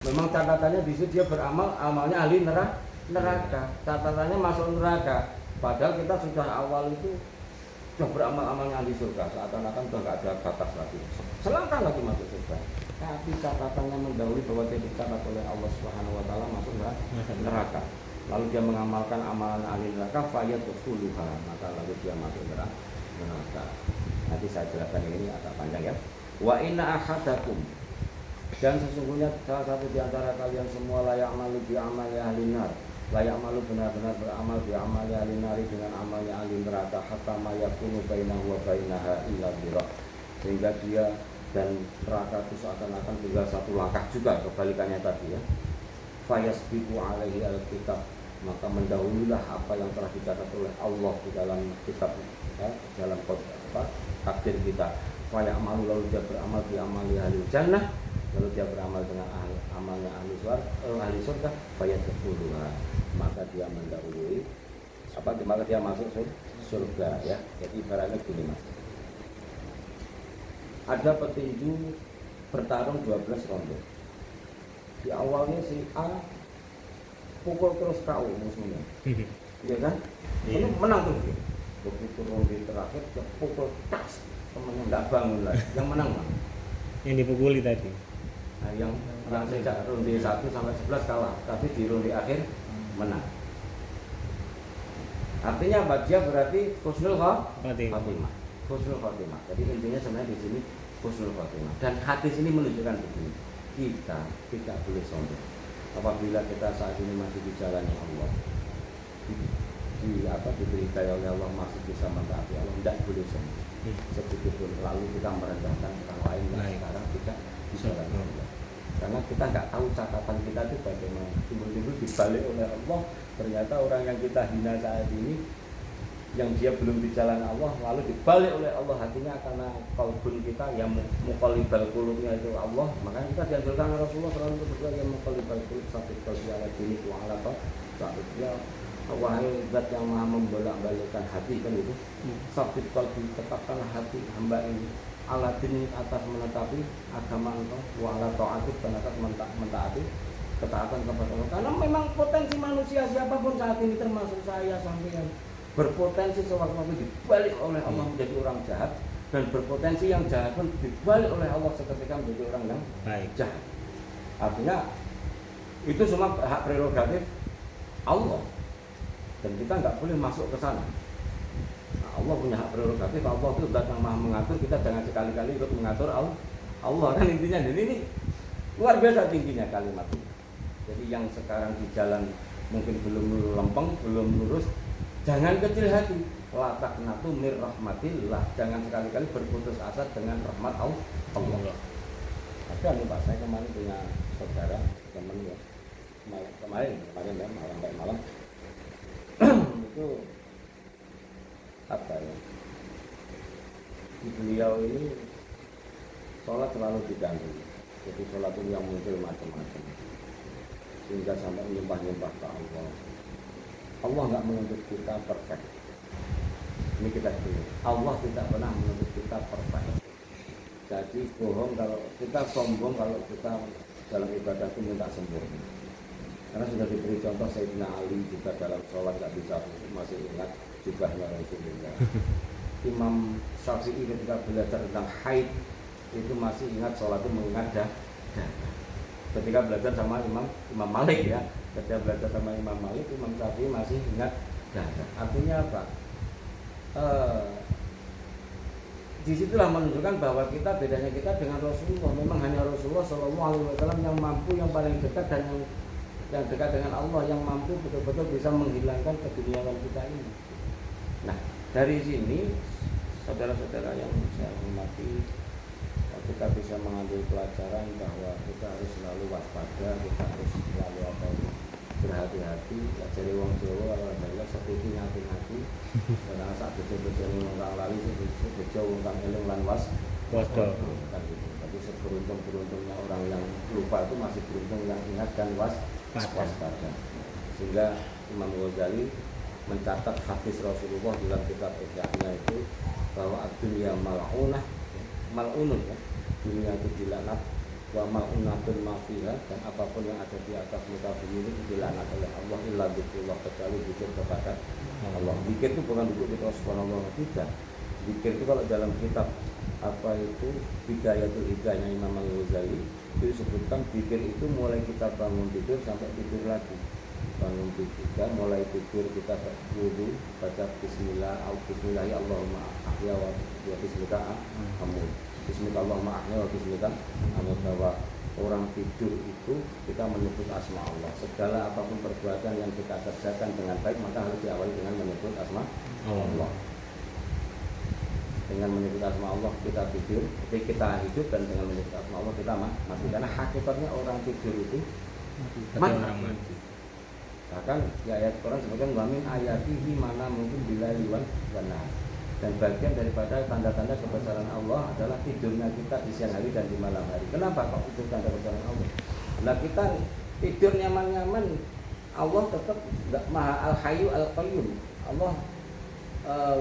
Memang catatannya di situ dia beramal, amalnya ahli neraka. Catatannya masuk neraka. Padahal kita sudah awal itu sudah beramal amalnya ahli surga. Seakan-akan sudah nggak ada batas lagi. Selangkah lagi masuk surga. Tapi catatannya mendahului bahwa dia dicatat oleh Allah Subhanahu Wa Taala masuk neraka. Lalu dia mengamalkan amalan ahli neraka, fayadkhuluha, maka lalu dia masuk neraka. Nanti saya jelaskan ini agak panjang ya. Wa inna ahadakum, dan sesungguhnya salah satu di antara kalian semua layak malu bi amali ahli nar, layak malu benar-benar beramal bi amali ahli nar, dengan amalnya ahli neraka, hatta ma yakunu bainahu wa bainaha illa dhira, sehingga dia dan neraka itu seakan-akan tinggal satu langkah juga, kebalikannya tadi ya. Fayasbiqu alaihi alkitab, maka mendahululah apa yang telah dicatat oleh Allah di dalam kitab ya, dalam takdir kita. Fayamalu, lalu dia beramal di amali ahli jannah, lalu dia beramal dengan amalnya ahli surga, fayadkhuluha, maka dia mendahului maka dia masuk surga ya. Jadi ibaratnya gini Mas, ada petinju bertarung 12 ronde. Di awalnya si A pukul terus KO musuhnya, iya kan? Itu menang terus dia. Begitu ronde terakhir dia pukul tas, temennya nggak bangun lagi. Yang menang mana? Yang dipukuli tadi. Nah, yang sejak ronde 1 sampai 11 kalah, tapi di ronde akhir menang. Artinya apa? Dia berarti husnul khotimah. Husnul khotimah. Jadi intinya sebenarnya di sini husnul khotimah. Dan hadis ini menunjukkan begini, kita tidak boleh sombong. Apabila kita saat ini masih di jalannya Allah, diberikan oleh Allah, masih bisa mentaati Allah, tidak boleh sombong sedikit pun. Lalu kita merendahkan orang lain yang sekarang tidak di jalannya Allah. Karena kita nggak tahu catatan kita itu bagaimana. Timbul-timbul dibalik oleh Allah, ternyata orang yang kita hina saat ini, yang dia belum di jalan Allah, lalu dibalik oleh Allah hatinya karena qalbun kita yang muqallibal qulubnya itu Allah. Makanya kita dianjurkan Rasulullah selalu berdoa yang muqallibal qulub sabit qalbi ala dinik wa ala ta'atik. Ya wahai zat yang maha membolak-balikkan hati, kan itu. Sabit qalbi, tetapkanlah hati hamba ini ala dinik, atas menetapi agama engkau, wa ala ta'atik, dan atas mentaati ketaatan kepada Allah. Karena memang potensi manusia siapapun saat ini, termasuk saya sampean, berpotensi sewaktu-waktu dibalik oleh Allah menjadi orang jahat, dan berpotensi yang jahat pun dibalik oleh Allah seketika menjadi orang yang jahat. Artinya itu semua hak prerogatif Allah, dan kita nggak boleh masuk ke sana. Nah, Allah punya hak prerogatif, Allah itu zat yang maha mengatur, kita jangan sekali-kali ikut mengatur Allah kan intinya. Dan ini luar biasa tingginya kalimat ini. Jadi yang sekarang di jalan mungkin belum lempeng, belum lurus, jangan kecil hati, la taqnatu mir rahmatillah, jangan sekali-kali berputus asa dengan rahmat Allah. Ada nih Pak, saya kemarin punya saudara teman ya, kemarin ya, malam itu apa ya, beliau ini sholat selalu diganggu. Jadi sholat itu yang muncul macam-macam, sehingga sampai menyembah-nyembah ke Allah. Allah nggak menuntut kita perfect. Ini kita dulu. Allah tidak pernah menuntut kita perfect. Jadi bohong kalau kita, sombong kalau kita dalam ibadah itu minta sempurna. Karena sudah diberi contoh Sayyidina Ali juga dalam sholat nggak bisa, masih ingat jubahnya Rasulullah. Imam Syafi'i ketika belajar tentang haid itu masih ingat sholat itu mengingat darah. Ketika belajar sama Imam Malik ya, ketika belajar sama Imam Malik, Imam Syafi'i masih ingat darah. Artinya apa? Disitulah menunjukkan bahwa kita, bedanya kita dengan Rasulullah. Memang hanya Rasulullah SAW yang mampu, yang paling dekat, dan yang dekat dengan Allah, yang mampu betul-betul bisa menghilangkan keduniawan kita ini. Nah, dari sini saudara-saudara yang saya hormati, kita bisa mengambil pelajaran bahwa kita harus selalu waspada, kita harus selalu berhati-hati. Jadi wong Jawa adalah seperti hati-hati, karena saat bejo-bejo orang lali, bejo wong kang eling lan waspada. Tapi seberuntung-beruntungnya orang yang lupa itu masih beruntung yang ingat dan waspada. Sehingga Imam Ghazali mencatat hadis Rasulullah dalam kitab Ihya'nya itu bahwa ad-dunya mal'unah, mal'unun ya, dunia itu dilaknat, wa ma'unatun ma fiha, dan apapun yang ada di atas muka bumi itu dilaknat oleh Allah illa dzikrullah, kecuali zikir kepada Allah. Zikir itu bukan untuk kita subhanallah, tidak. Zikir itu kalau dalam kitab apa itu Bidayatul Hidayah Imam Al-Ghazali itu disebutkan zikir itu mulai kita bangun tidur sampai tidur lagi. Bangun tidur, mulai tidur kita berwudu, baca bismillah, bismillahi Allahumma ahya wa bismika amut. Bismillah Allahumma ahya wa bismika amut. Bahwa orang tidur itu kita menyebut asma Allah. Segala apapun perbuatan yang kita kerjakan dengan baik maka harus diawali dengan menyebut asma Allah. Dengan menyebut asma Allah kita tidur, jadi kita hidup, dan dengan menyebut asma Allah kita mati. Karena hakikatnya orang tidur itu mati. Bahkan di ayat Quran sebutkan wamin ayatihi mana mungkin bila liwan benar. Dan bagian daripada tanda-tanda kebesaran Allah adalah tidurnya kita di siang hari dan di malam hari. Kenapa kok itu tanda kebesaran Allah? Nah kita tidur nyaman-nyaman, Allah tetap maha al-hayyu al-qayyum. Allah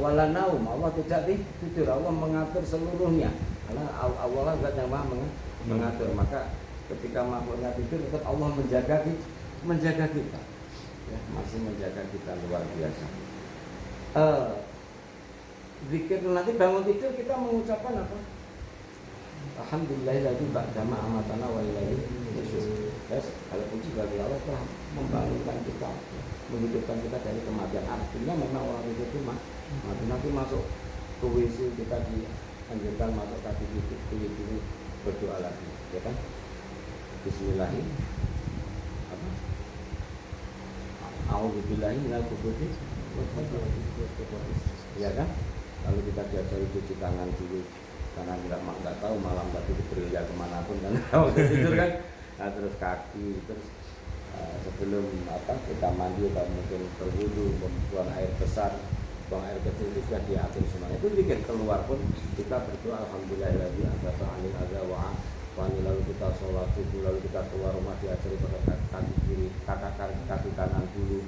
wala naum, Allah tidak tidur, Allah mengatur seluruhnya. Karena Allah zat yang maha mengatur. Maka ketika makhluknya tidur tetap Allah menjaga kita. Ya, masih menjaga kita luar biasa. Zikir nanti bangun tidur kita mengucapkan apa? Alhamdulillahilladzi ba'dama amatana wa ilaihi nusyur. Yes, kalau puji bagi Allah telah membangunkan kita, menghidupkan kita dari kematian. Artinya memang orang itu mati. Nanti masuk ke WC kita dianjurkan masuk kaki itu berdoa lagi, ya kan? Bismillahirrahmanirrahim. A'udzubillahi minal khubuthi wal khaba'ith. Ya kan? Lalu kita diajari cuci tangan dulu, karena nggak tahu malam tadi berilya kemanapun kan kalau tidur kan. Nah, terus kaki, terus sebelum kita mandi atau mungkin berwudu, buang air besar, buang air kecil itu sudah diatur semuanya. Itu bikin keluar pun kita berdoa alhamdulillahilladzi anzala 'alal adza wa wani, lalu kita sholat subuh, lalu kita keluar rumah diajari pada kaki kiri, kaki kanan dulu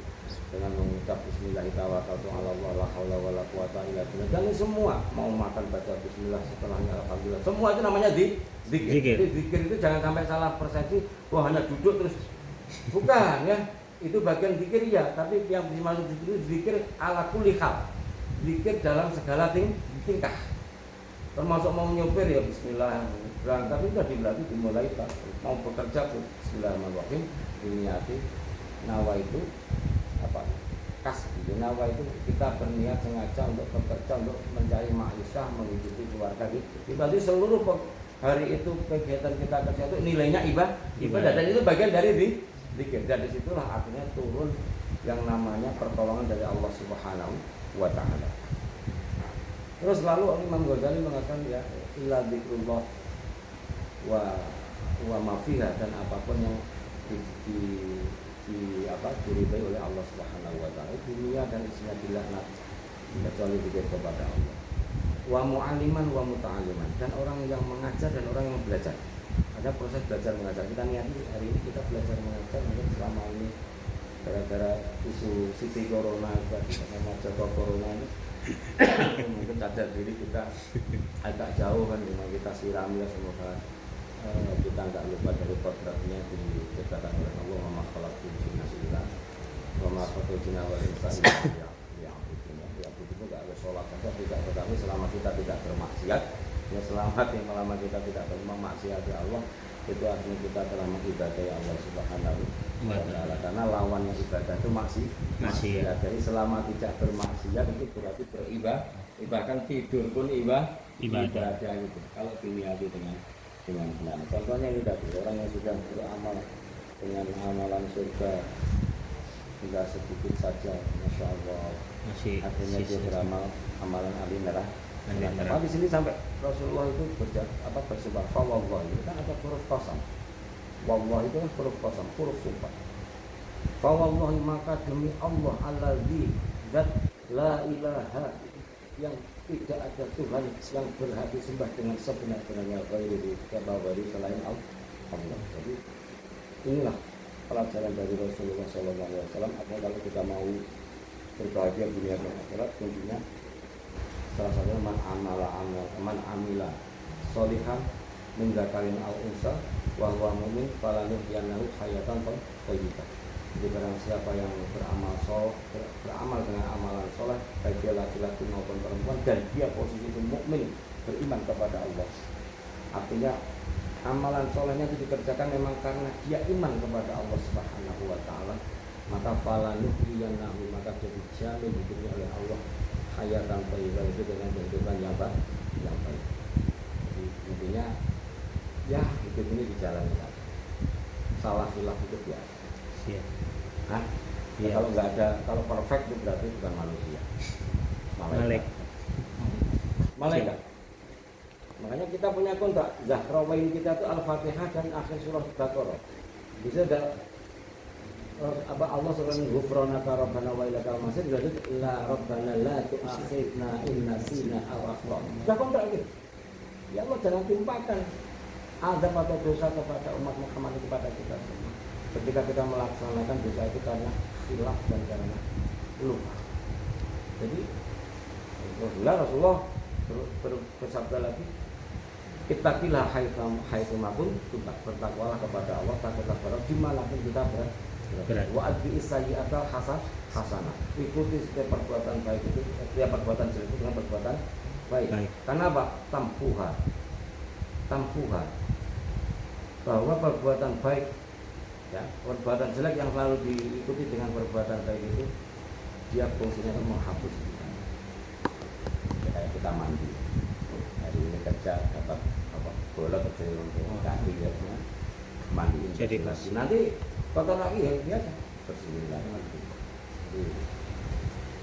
dengan mengucap bismillahirrahmanirrahim, la haula wala quwata illa billah. Dan semua mau makan baca bismillah, setelahnya alhamdulillah. Semua itu namanya zikir. Jadi zikir itu jangan sampai salah persepsi, wah hanya duduk terus. Bukan ya. Itu bagian zikir ya, tapi yang dimaksud itu zikir ala kulli hal. Zikir dalam segala tingkah. Termasuk mau nyopir ya bismillah, berangkat itu sudah dilatih, dimulai Pak. Mau bekerja bismillahirrahmanirrahim, diniati. Nawa itu apa? Kasbi. Nawa itu kita berniat sengaja untuk bekerja, untuk mencari ma'isyah, menghidupi keluarga gitu. Berarti seluruh hari itu kegiatan kita kerja itu nilainya ibadah, dan itu bagian dari zikir. Dan disitulah akhirnya turun yang namanya pertolongan dari Allah Subhanahu wa Ta'ala. Terus lalu Imam Ghazali mengatakan ya illa dzikrullah wa ma fiha, dan apapun yang diridai oleh Allah Subhanahu wa Ta'ala, dunia dan isinya dilaknat kecuali zikir kepada Allah. Wa mu'alliman wa muta'alliman, dan orang yang mengajar dan orang yang belajar. Ada proses belajar mengajar. Kita niati hari ini kita belajar mengajar, mungkin selama ini gara-gara isu Siti Corona, nama Joko Corona ini mungkin sadar diri kita agak jauh kan, dengan kita sirami ya, semoga kita nggak lupa dari kodratnya diciptakan oleh Allah. Wa ma khalaqtul jinna wal insa illa itu nggak ada sholat saja tidak, tetapi selama kita tidak bermaksiat ya, selama kita tidak bermaksiat ya Allah, itu artinya kita telah mengibadahi Allah Subhanahu wa Ta'ala. Karena lawannya ibadah itu maksiat. Jadi selama tidak bermaksiat itu berarti beribadah. Bahkan tidur pun ibadah gitu. Kalau diniati dengan benar. Contohnya ini tadi, orang yang sudah beramal dengan amalan surga tidak sedikit saja, masya Allah, akhirnya dia beramal amalan ahli neraka. Di sini sampai Rasulullah itu bersumpah, fa wallahi, itu kan ada huruf qasam. Wallahi itu kan huruf qasam, huruf sumpah. Fa wallahi, maka demi Allah allazi zat la ilaha, yang tidak ada Tuhan yang berhak disembah dengan sebenar-benarnya ghairi selain Allah. Jadi inilah pelajaran dari Rasulullah SAW. Apalagi kalau kita mau berbahagia dunia dan akhirat, kuncinya salah satunya man amila sholihan min dzakarin aw unsa wa huwa mu'min falanuhyiyannahu hayatan thayyibah. Jadi barang siapa yang beramal dengan amalan soleh, baik dia laki-laki maupun perempuan, dan dia posisi itu mukmin, beriman kepada Allah. Artinya amalan solehnya itu dikerjakan memang karena dia iman kepada Allah Subhanahu wa taala, maka falanuhyiyannahu, maka dia dijamin hidupnya oleh Allah hayatan thayyibah, itu dengan kehidupan yang baik. Jadi intinya ya hidup ini dijalani saja. Salah hilaf itu biasa. Siap. Hah? Iya. Kalau nggak ada, kalau perfect itu berarti bukan manusia. Malaikat. Makanya kita punya kontrak Zahrawain kita itu Al-Fatihah dan akhir surah Baqarah. Bisa ada Allah subhanahu ghufranaka rabbana wa ilakal masir, berarti la rabbana la tu'akhidna in nasina aw akhtana. Sudah kontrak gitu. Ya Allah, jangan timpakan azab atau dosa kepada umat Muhammad, kepada kita semua. Ketika kita melaksanakan dosa itu karena khilaf dan karena lupa. Jadi Rasulullah bersabda lagi, ittaqilah haitsu makun, bertakwalah kepada Allah, takutlah kepada Allah dimanapun kita berada. Wa adbi sayyi'atal hasanah. Ikuti setiap perbuatan baik itu, setiap perbuatan jelek itu dengan perbuatan baik. Karena apa? Tampuha. Bahwa perbuatan baik, ya, perbuatan jelek yang selalu diikuti dengan perbuatan baik itu, dia fungsinya itu menghapus kita. Kayak kita mandi, hari ini kerja dapat bola kecil untuk kaki, ya, mandiin jadi lagi. Nanti kotor lagi ya biasa, bersihin lagi. Jadi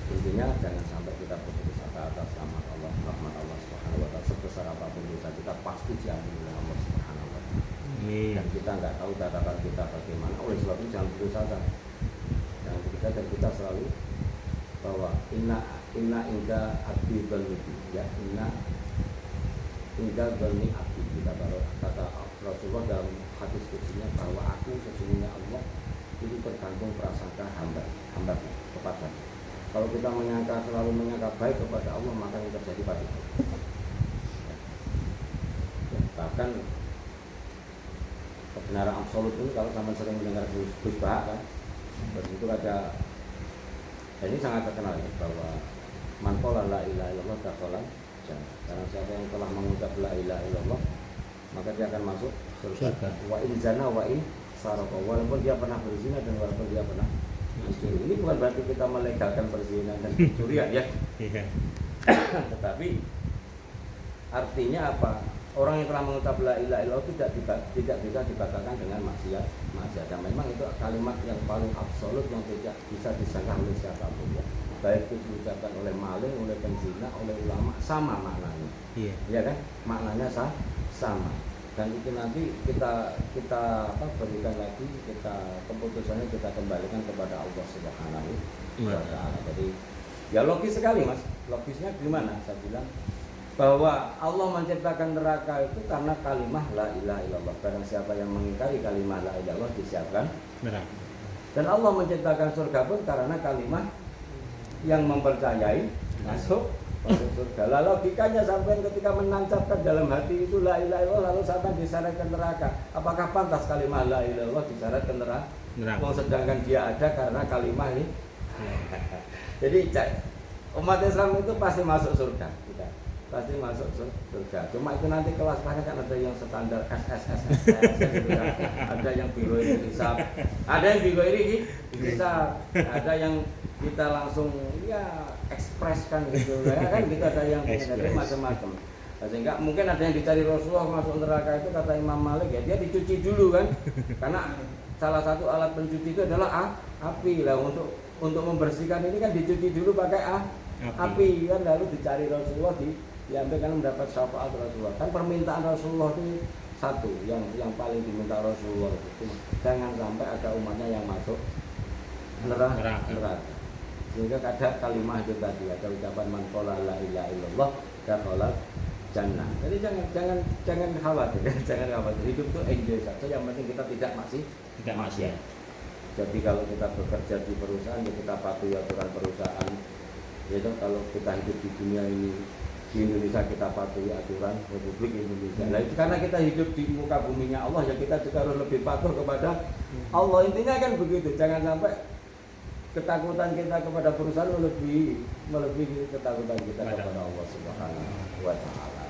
intinya jangan sampai kita putus asa atas rahmat Allah Subhanahu wa taala. Sebesar apapun dosa kita pasti diampuni oleh Allah Subhanahu wa taala. Dan kita nggak tahu catatan kita bagaimana. Oleh sebab itu jangan putus asa. Jangan putus asa, dan kita selalu bahwa inna inda abdi balidi, ya, inda balni abdi. Kita kalau kata Rasulullah dalam hadis kutsinya bahwa aku sesungguhnya Allah itu tergantung prasangka hamba kepada. Kalau kita selalu menyangka baik kepada Allah, maka yang terjadi pasti baik. Ya, bahkan kebenaran absolut ini kalau sama sering mendengar Gus Bah kan, begitu ada, ini sangat terkenal ya, bahwa man qala la ilaha illallah dakhala jannah. Karena siapa yang telah mengucap la ilaha illallah, maka dia akan masuk surga. Wa in zana wa in sarqa, walaupun dia pernah berzina dan walaupun dia pernah mencuri. Ini bukan berarti kita melegalkan perzinahan dan pencurian ya. Tetapi artinya apa? Orang yang telah mengucap la ilaha illallah tidak bisa dibatalkan dengan maksiat. Dan memang itu kalimat yang paling absolut yang tidak bisa disangka oleh siapapun ya. Baik itu diucapkan oleh maling, oleh penzina, oleh ulama, sama maknanya. Iya kan? Maknanya sama. Dan itu nanti kita berikan lagi, keputusannya kita kembalikan kepada Allah Subhanahu wa taala. Jadi ya logis sekali Mas. Logisnya gimana? Saya bilang bahwa Allah menciptakan neraka itu karena kalimah la ilaha illallah. Barang siapa yang mengingkari kalimah la ilaha illallah disiapkan neraka. Dan Allah menciptakan surga pun karena kalimah yang mempercayai masuk surga. Lalu logikanya sampai ketika menancapkan dalam hati itu la ilaha illallah lalu sampai disyaratkan neraka. Apakah pantas kalimah la ilaha illallah disyaratkan neraka? Sedangkan dia ada karena kalimah ini. Jadi umat Islam itu pasti masuk surga. Pasti masuk surga. Cuma itu nanti kelas-kelasnya kan ada yang standar SSS gitu kan. Ada yang biro ini hisab, ada yang biro ini hisab, ada yang kita langsung ya ekspreskan gitu ya kan, kita ada yang macam-macam. Sehingga mungkin ada yang dicari Rasulullah masuk neraka itu kata Imam Malik ya, dia dicuci dulu kan. Karena salah satu alat pencuci itu adalah api lah, untuk membersihkan ini kan dicuci dulu pakai api kan, lalu dicari Rasulullah diambil kan mendapat syafaat Rasulullah. Kan permintaan Rasulullah itu satu yang paling diminta Rasulullah itu jangan sampai ada umatnya yang masuk neraka. Sehingga ada kalimat itu tadi, ada ucapan man qala la ilaha illallah dakhala jannah. Jadi jangan khawatir, jangan khawatir. Hidup itu enjoy saja, yang penting kita tidak maksiat. Jadi kalau kita bekerja di perusahaan ya kita patuhi aturan perusahaan. Yaitu kalau kita hidup di dunia ini di Indonesia kita patuhi aturan Republik Indonesia. Nah itu karena kita hidup di muka buminya Allah, ya kita juga harus lebih patuh kepada Allah. Intinya kan begitu. Jangan sampai ketakutan kita kepada perusahaan melebihi ketakutan kita kepada Allah Subhanahu wa Ta'ala.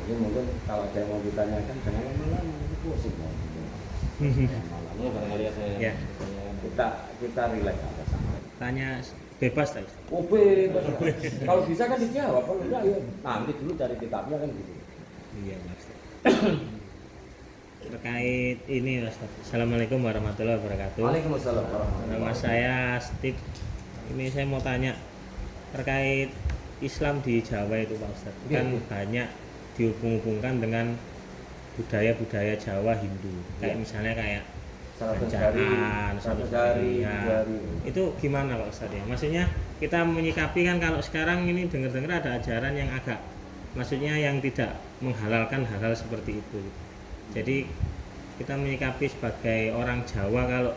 Ini mungkin kalau ada yang mau ditanyakan, jangan lama-lama, itu pusing. Ini barangkali ada Ya. Kita relax aja sama. Tanya bebas tadi. Oh bebas. Kalau bisa kan dijawab, kalau enggak ya nanti dulu cari kitabnya kan gitu. Iya Mas. Terkait ini Mas. Assalamualaikum warahmatullahi wabarakatuh. Waalaikumsalam warahmatullahi Nama saya Steve. Ini saya mau tanya terkait Islam di Jawa itu Pak Ustadz. Kan banyak dihubung-hubungkan dengan budaya-budaya Jawa Hindu. Kayak misalnya kayak bacaan, 100 hari, ya. Itu gimana Pak Ustadz ya? Maksudnya kita menyikapi kan kalau sekarang ini dengar-dengar ada ajaran yang agak, maksudnya yang tidak menghalalkan hal-hal seperti itu. Jadi kita menyikapi sebagai orang Jawa, kalau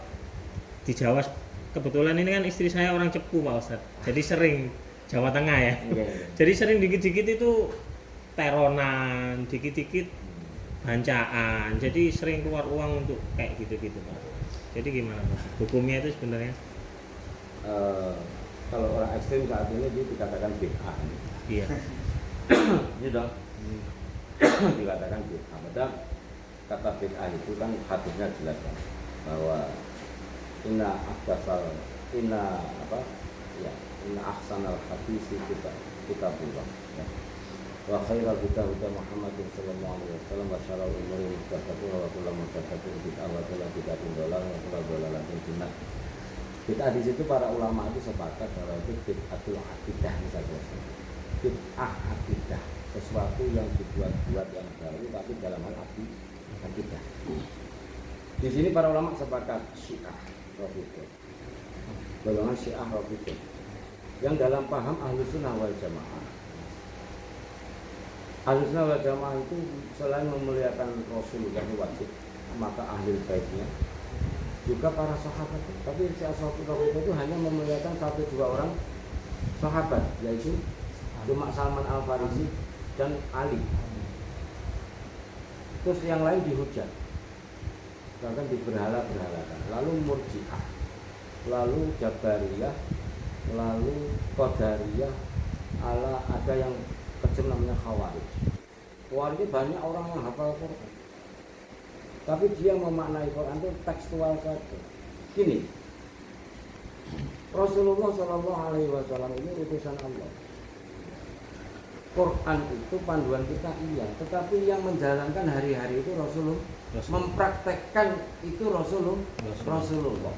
di Jawa kebetulan ini kan istri saya orang Cepu Pak Ustadz. Jadi sering Jawa Tengah ya. Jadi sering dikit-dikit itu teronan, dikit-dikit bancaan, jadi sering keluar uang untuk kayak gitu-gitu Pak. Jadi gimana Pak? Hukumnya itu sebenarnya? Kalau orang ekstrim saat ini dia dikatakan bid'ah. Iya. Iya dong. Dikatakan bid'ah. Padahal kata bid'ah itu kan hadisnya jelas kan bahwa inna ahsanal hadisi kita buka. Wa khairal huda Muhammadin sallallahu alaihi wasallam wa syarrul umuri muhdatsatuha wa kullu muhdatsatin bid'ah wa kullu bid'atin dhalalah wa kullu dhalalatin finnar. Bid'ah di situ para ulama itu sepakat bahwa itu bid'atul aqidah misalnya. Bid'ah aqidah, sesuatu yang dibuat-buat yang baru tapi dalam hal aqidah. Di sini para ulama sepakat Syiah Rafidhah. Golongan Syiah Rafidhah yang dalam paham Ahlussunnah wal Jamaah. Ahlussunnah wal Jamaah itu selain memuliakan Rasul yang wajib, maka ahli baitnya juga para sahabat. Tapi si Ashabul itu hanya memuliakan 1-2 orang sahabat, yaitu cuma Salman Al Farisi dan Ali. Terus yang lain dihujat, bahkan diberhala-berhalakan. Lalu Murji'ah, lalu Jabariyah, lalu Qadariyah, ada yang kecil namanya Khawarij. Khawarij banyak orang yang hafal Quran, tapi dia memaknai Quran itu tekstual saja. Gini, Rasulullah Shallallahu Alaihi Wasallam ini utusan Allah. Quran itu panduan kita iya, tetapi yang menjalankan hari-hari itu Rasulullah. Mempraktekkan itu Rasulullah.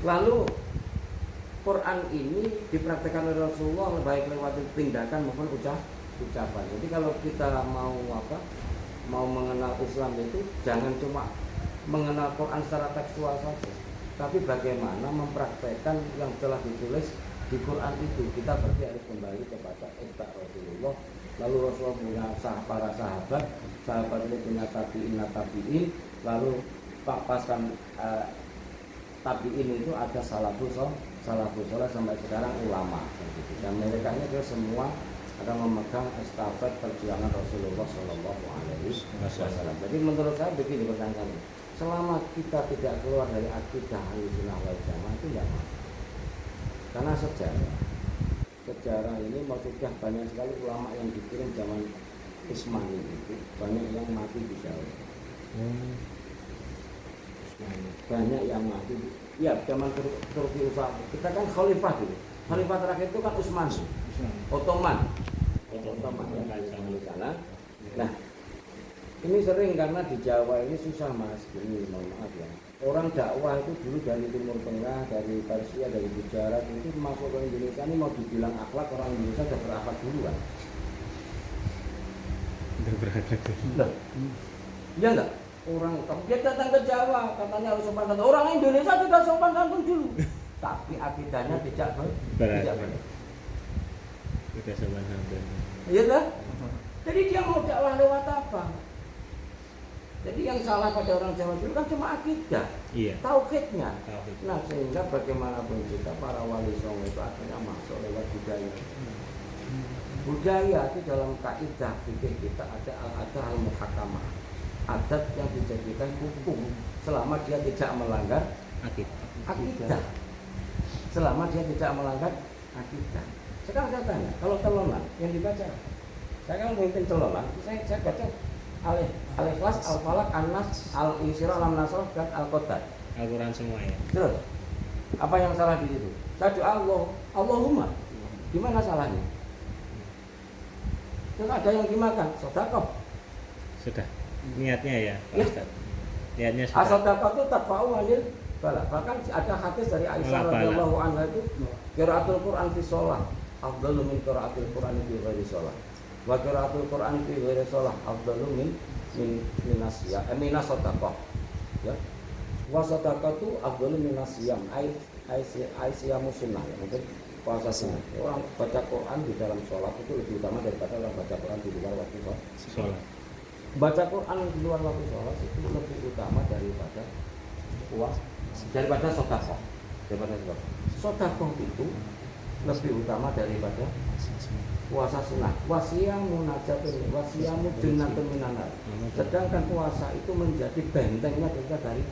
Lalu Quran ini dipraktekkan oleh Rasulullah baik lewat tindakan maupun ucapan. Jadi kalau kita mau mengenal Islam itu jangan cuma mengenal Quran secara tekstual saja, tapi bagaimana mempraktekkan yang telah ditulis di Quran itu. Kita berarti harus kembali kepada Rasulullah. Lalu Rasulullah punya para sahabat itu punya tabi'in, lalu paskan tabi'in itu ada salafus saleh sampai sekarang ulama gitu. Dan mereka itu semua akan memegang estafet perjuangan Rasulullah Shallallahu Alaihi Wasallam. Jadi menurut saya begini pertanyaannya, selama kita tidak keluar dari akidah Ahlussunnah wal Jamaah itu tidak masalah. Karena sejarah ini maksudnya banyak sekali ulama yang dikirim zaman Utsmani itu banyak yang mati di Jawa. Banyak yang mati. Ya, zaman Turki Utsmani. Kita kan khalifah dulu. Khalifah terakhir itu kan Utsmani. Ottoman ya, di sana. Nah, ini sering karena di Jawa ini susah Mas. Ini mohon maaf ya. Orang dakwah itu dulu dari Timur Tengah, dari Persia, dari Gujarat itu masuk ke Indonesia ini mau dibilang akhlak, orang Indonesia sudah berakhlak duluan. Udah berakhlak. Iya enggak? Orang dia datang ke Jawa katanya harus sopan santun. Orang Indonesia juga sopan santun dulu, tapi akidahnya tidak benar. Udah sopan santun. Iya kan? Jadi dia mau dakwah lewat apa? Jadi yang salah pada orang Jawa dulu kan cuma akidah, iya, tauhidnya. Nah sehingga bagaimanapun juga para wali songo itu akhirnya masuk lewat budaya. Budaya itu dalam kaidah fikih kita ada al-adat al-muhakamah, adat yang dijadikan hukum selama dia tidak melanggar akidah. Selama dia tidak melanggar akidah. Sekarang saya tanya, kalau telonan yang dibaca, saya kan mungkin telonan, saya baca Al-Ikhlas, Al-Falaq, An-Nas, Al-Insyirah, Al-Nasrah, dan Al-Qadar. Al-Quran semua ya. Terus, apa yang salah di situ? Saya doa Allahumma, gimana salahnya? Terus ada yang dimakan, sedekah. Sudah. Niatnya ya, Pak Ya. Ustaz. Niatnya sudah. As-sedekah itu tadfa'u anil bala. Bahkan ada hadis dari Aisyah radhiyallahu anha itu, qiraatul Quran fi shalah afdalu min qiraatil Quran fi ghairi shalah. Wa qiraatul Quran fi ghairi shalah afdalu minas sadaqah. Ya. Wa sadaqatu afdalu minas siyam. Ai siyamu sunnah. Ya. Mungkin puasa sunnah. Orang baca Quran di dalam sholat itu lebih utama daripada orang baca Quran di luar waktu sholat. Baca Quran di luar waktu sholat itu lebih utama daripada puasa, daripada sedekah. Sedekah itu lebih utama daripada puasa sunnah. Wasiyamu najatun, wasiyamu junnatun minan nar. Sedangkan puasa itu menjadi bentengnya kita dari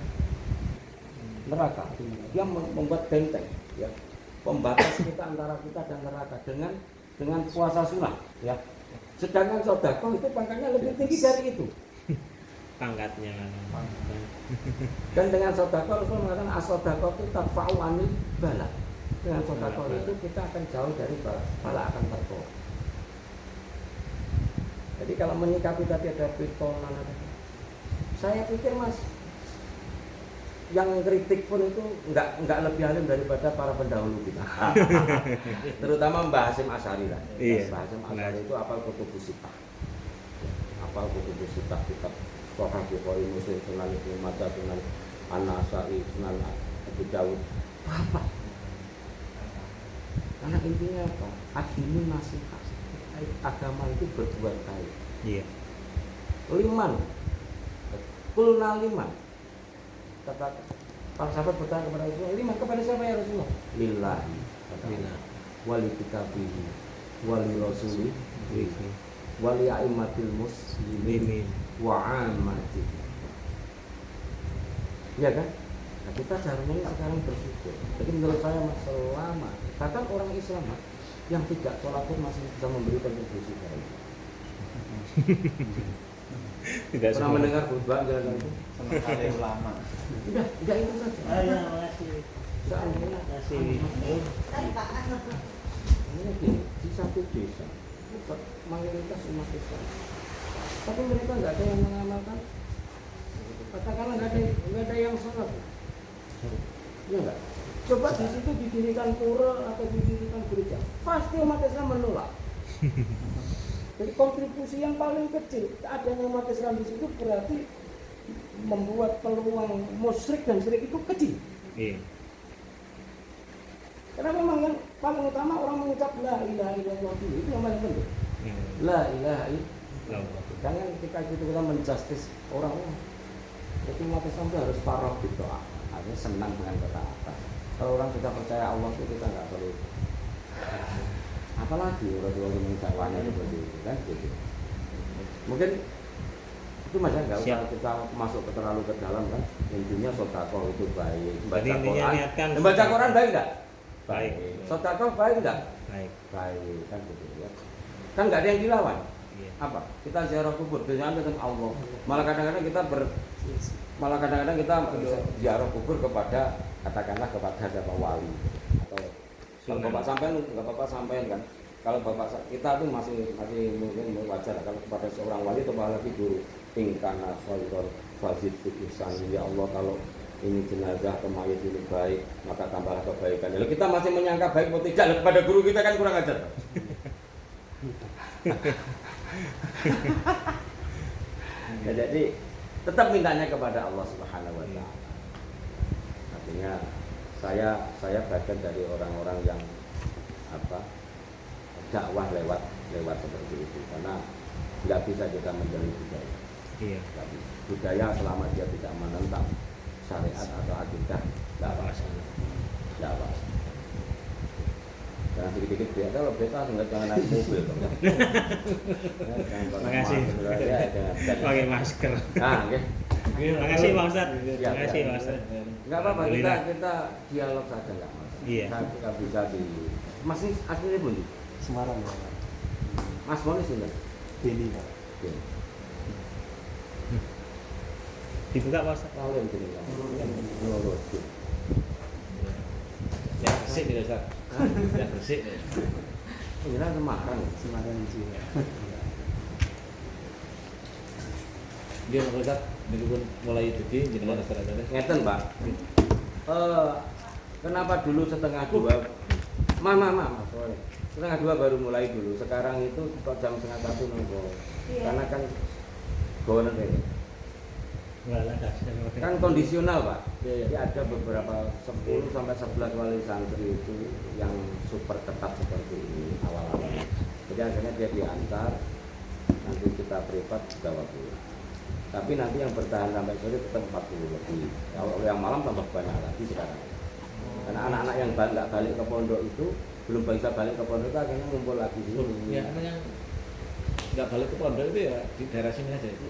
neraka. Dia membuat benteng, ya, pembatas kita antara kita dan neraka dengan puasa sunnah, ya. Sedangkan sedekah itu pangkatnya lebih tinggi dari itu. Pangkatnya. Dan dengan sedekah Rasul mengatakan as-sedekah itu tadfa'u anil bala. Dengan sedekah itu kita akan jauh dari bala akan tertolong. Jadi kalau menyikapi tadi ada pitonan, saya pikir Mas, yang kritik pun itu enggak lebih alim daripada para pendahulu kita. Terutama Mbah Hasyim Asy'ari lah. Iya. Mbah Hasyim Asy'ari itu apal kutubus sittah. Apal kutubus sittah, kitab Sahih Bukhari, Muslim, Sunan Ibnu Majah, Sunan An-Nasa'i, Sunan Abu Dawud. Apa? Karena intinya apa? Adilu nasihat. Agama itu berbuat baik. Iya. Liman. Kulna liman. Kata para sahabat bertanya kepada Rasulullah, liman kepada siapa ya Rasulullah? Lillahi, wali kitabihi, wali rasuli, wali a'immatil muslimin, wa ammati. Ya kan? Nah, kita seharusnya sekarang bersyukur. Jadi menurut saya selama bahkan orang Islam yang tidak sholat pun masih bisa memberi kontribusi baik. Tidak Pernah mendengar khutbah jalan itu? Senang kali ulama. Udah itu saja. Ya, makasih. Seandainya ini di satu desa itu mayoritas umat Islam, tapi mereka nggak ada yang mengamalkan. Katakanlah nggak ada yang sholat, ya nggak. Coba di situ didirikan pura atau didirikan gereja, pasti umat Islam menolak. Jadi kontribusi yang paling kecil adanya umat Islam di situ berarti membuat peluang musyrik dan syirik itu kecil. Iya. Karena memang yang paling utama orang mengucap la ilaha illallah itu yang paling penting. La ilaha illallah. Jangan ketika kita menjustis orang. Jadi umat Islam itu harus farah gitu, artinya senang dengan ketaatan. Kalau orang sudah percaya Allah itu kita nggak perlu. Apalagi Rasulullah mengucapkannya seperti itu kan gitu. Mungkin itu macam nggak usah kita masuk terlalu ke dalam kan. Intinya sedekah itu baik. Baca Quran. Membaca Quran baik nggak? Baik. Sedekah baik nggak? Baik. Baik kan gitu ya. Kan nggak ada yang dilawan. Apa? Kita ziarah kubur, dengan Allah. Malah kadang-kadang kita ziarah kubur kepada katakanlah kepada Bapak wali atau kalau Bapak sampean nggak apa-apa sampean kan. Kalau Bapak kita tuh masih mungkin wajar kalau kepada seorang wali atau lagi guru ingkana khairul fazid fi ihsan. Ya Allah, kalau ini jenazah atau mayat ini baik, maka tambahlah kebaikan. Lalu kita masih menyangka baik atau tidak kepada guru kita kan kurang ajar. Ya, jadi tetap mintanya kepada Allah Subhanahu wa taala. Artinya saya bagian dari orang-orang yang dakwah lewat seperti itu, karena nggak bisa kita menjalin budaya. Iya. Budaya selama dia tidak menentang syariat atau akidah, nggak apa-apa. Jangan sedikit-sedikit dia kalau beta nggak jangan naik mobil. Makasih. Pakai masker. Nah, oke. Terima kasih Pak Ustadz. Siap, Terima kasih siap. Pak Ustadz. Nggak apa-apa, Alhamdulillah. kita dialog saja nggak masalah. Iya. Kita bisa di. Mas ini aslinya pun di Semarang ya Pak. Mas Monis ini. Beli Pak. Oke. Dibuka Pak Ustadz. Tahu yang ini kan. Menurut. Ya bersih tidak Ustaz. Ya bersih. Ini kan Semarang. Semarang sih Pak. Dia Pak Ustaz, ini pun mulai jadi jenengan rasa-rasanya. Ngeten Pak. Kenapa dulu setengah dua? Sorry. Setengah dua baru mulai dulu. Sekarang itu kok jam setengah satu nunggu. Karena kan governor ini. Kan kondisional Pak. Jadi ada beberapa 10 sampai 11 wali santri itu yang super ketat seperti ini awal-awal. Jadi akhirnya dia diantar, nanti kita privat bawa pulang. Tapi nanti yang bertahan sampai sore tetap 40 lebih. Kalau yang malam tambah banyak lagi sekarang. Karena anak-anak yang nggak balik ke pondok itu belum bisa balik ke pondok itu akhirnya ngumpul lagi di sini. Ya, anak yang nggak balik ke pondok itu ya di daerah sini aja itu.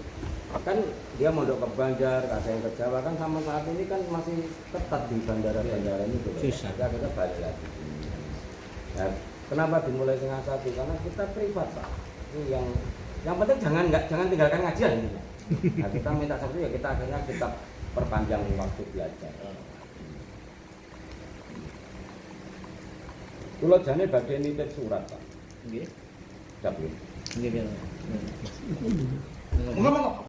Kan dia mondok ke Banjar, ada yang ke Jawa kan sama saat ini kan masih ketat di bandara-bandara ini tuh. Susah. Jadi akhirnya balik lagi di sini. Nah, kenapa dimulai setengah satu? Karena kita privat Pak. Ini yang penting jangan tinggalkan ngajian ini. Nah, kita minta satu ya kita akhirnya kita perpanjang waktu belajar. Kulo jane badhe nitip surat Pak. Nggih. Dapur. Nggih. Enggak,